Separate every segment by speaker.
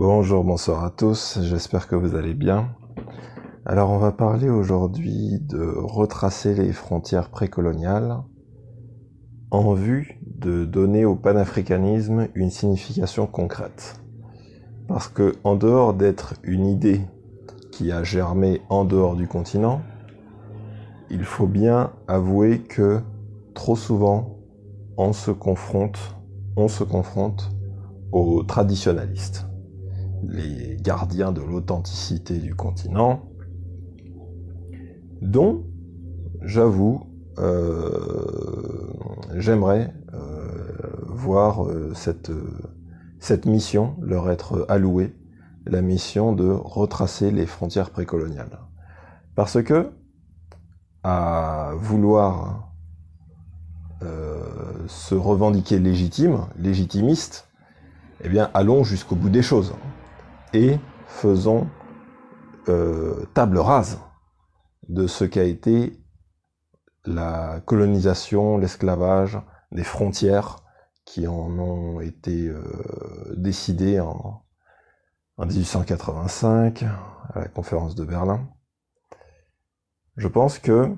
Speaker 1: Bonjour, bonsoir à tous, j'espère que vous allez bien. Alors on va parler aujourd'hui de retracer les frontières précoloniales en vue de donner au panafricanisme une signification concrète. Parce que en dehors d'être une idée qui a germé en dehors du continent, il faut bien avouer que trop souvent on se confronte aux traditionalistes, les gardiens de l'authenticité du continent, dont, j'avoue, j'aimerais voir cette mission leur être allouée, la mission de retracer les frontières précoloniales. Parce que, à vouloir se revendiquer légitimiste, eh bien, allons jusqu'au bout des choses et faisons table rase de ce qu'a été la colonisation, l'esclavage, des frontières qui en ont été décidées en 1885 à la conférence de Berlin. Je pense que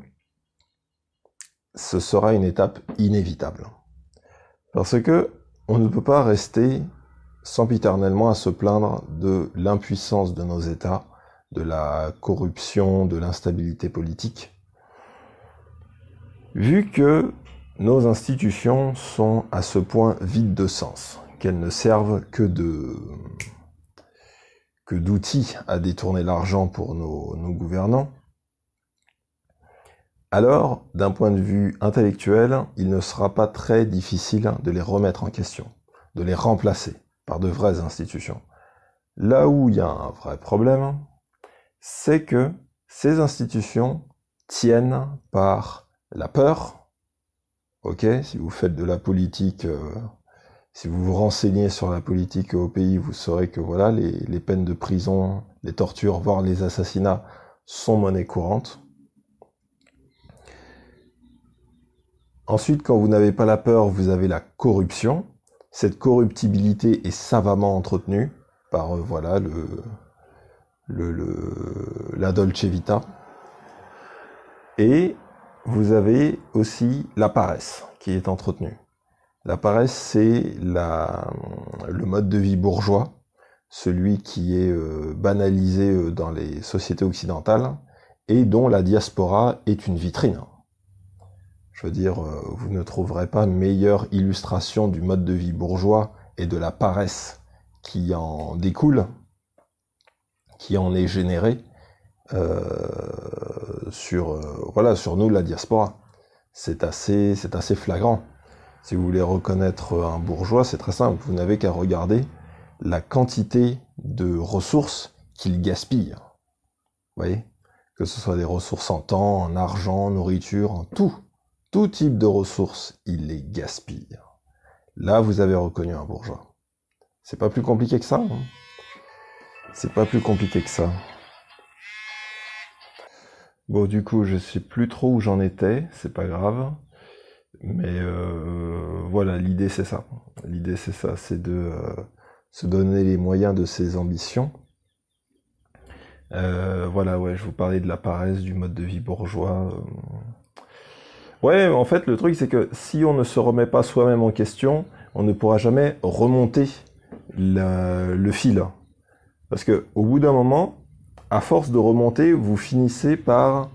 Speaker 1: ce sera une étape inévitable. Parce que on ne peut pas rester sempiternellement à se plaindre de l'impuissance de nos États, de la corruption, de l'instabilité politique, vu que nos institutions sont à ce point vides de sens, qu'elles ne servent que d'outils à détourner l'argent pour nos gouvernants. Alors, d'un point de vue intellectuel, il ne sera pas très difficile de les remettre en question, de les remplacer par de vraies institutions. Là où il y a un vrai problème, c'est que ces institutions tiennent par la peur. Ok, si vous faites de la politique, si vous vous renseignez sur la politique au pays, vous saurez que voilà, les peines de prison, les tortures, voire les assassinats sont monnaie courante. Ensuite, quand vous n'avez pas la peur, vous avez la corruption. Cette corruptibilité est savamment entretenue par voilà la Dolce Vita. Et vous avez aussi la paresse qui est entretenue. La paresse, c'est le mode de vie bourgeois, celui qui est banalisé dans les sociétés occidentales et dont la diaspora est une vitrine. Je veux dire, vous ne trouverez pas meilleure illustration du mode de vie bourgeois et de la paresse qui en découle, qui en est générée sur nous, la diaspora. C'est assez flagrant. Si vous voulez reconnaître un bourgeois, c'est très simple. Vous n'avez qu'à regarder la quantité de ressources qu'il gaspille. Vous voyez ? Que ce soit des ressources en temps, en argent, en nourriture, en tout. Tout type de ressources, il les gaspille. Là, vous avez reconnu un bourgeois. C'est pas plus compliqué que ça. Hein. C'est pas plus compliqué que ça. Bon, du coup, je sais plus trop où j'en étais, c'est pas grave. Mais voilà, l'idée c'est ça. L'idée c'est ça, c'est de se donner les moyens de ses ambitions. Voilà, ouais, je vous parlais de la paresse, du mode de vie bourgeois. Ouais, en fait, le truc, c'est que si on ne se remet pas soi-même en question, on ne pourra jamais remonter le fil. Parce que au bout d'un moment, à force de remonter, vous finissez par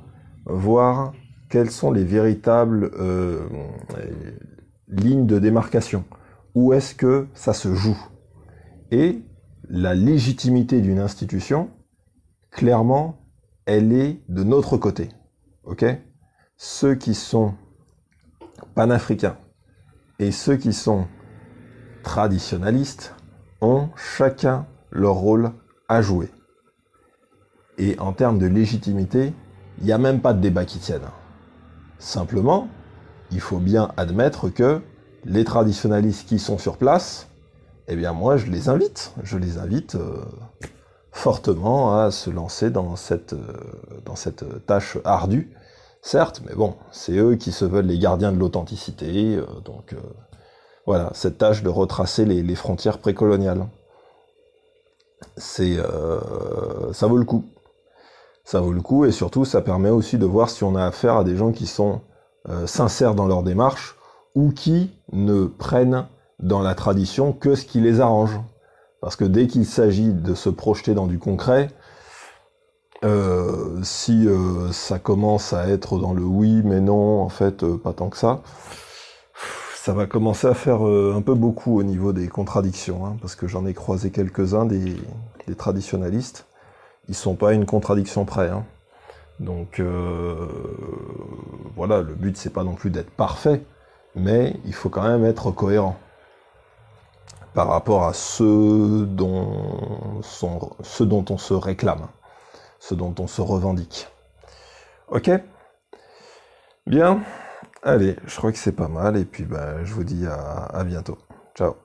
Speaker 1: voir quelles sont les véritables lignes de démarcation. Où est-ce que ça se joue? Et la légitimité d'une institution, clairement, elle est de notre côté. Ok? Ceux qui sont panafricains et ceux qui sont traditionalistes ont chacun leur rôle à jouer. Et en termes de légitimité, il n'y a même pas de débat qui tienne. Simplement, il faut bien admettre que les traditionalistes qui sont sur place, eh bien moi je les invite fortement à se lancer dans cette tâche ardue. Certes, mais bon, c'est eux qui se veulent les gardiens de l'authenticité, voilà, cette tâche de retracer les frontières précoloniales. ça vaut le coup. Ça vaut le coup, et surtout, ça permet aussi de voir si on a affaire à des gens qui sont sincères dans leur démarche, ou qui ne prennent dans la tradition que ce qui les arrange. Parce que dès qu'il s'agit de se projeter dans du concret, si ça commence à être dans le oui, mais non, en fait, pas tant que ça va commencer à faire un peu beaucoup au niveau des contradictions, hein, parce que j'en ai croisé quelques-uns des traditionalistes. Ils sont pas à une contradiction près, hein. Donc voilà, le but c'est pas non plus d'être parfait, mais il faut quand même être cohérent par rapport à ce dont on se réclame, ce dont on se revendique. Ok ? Bien, allez, je crois que c'est pas mal, et puis je vous dis à bientôt. Ciao.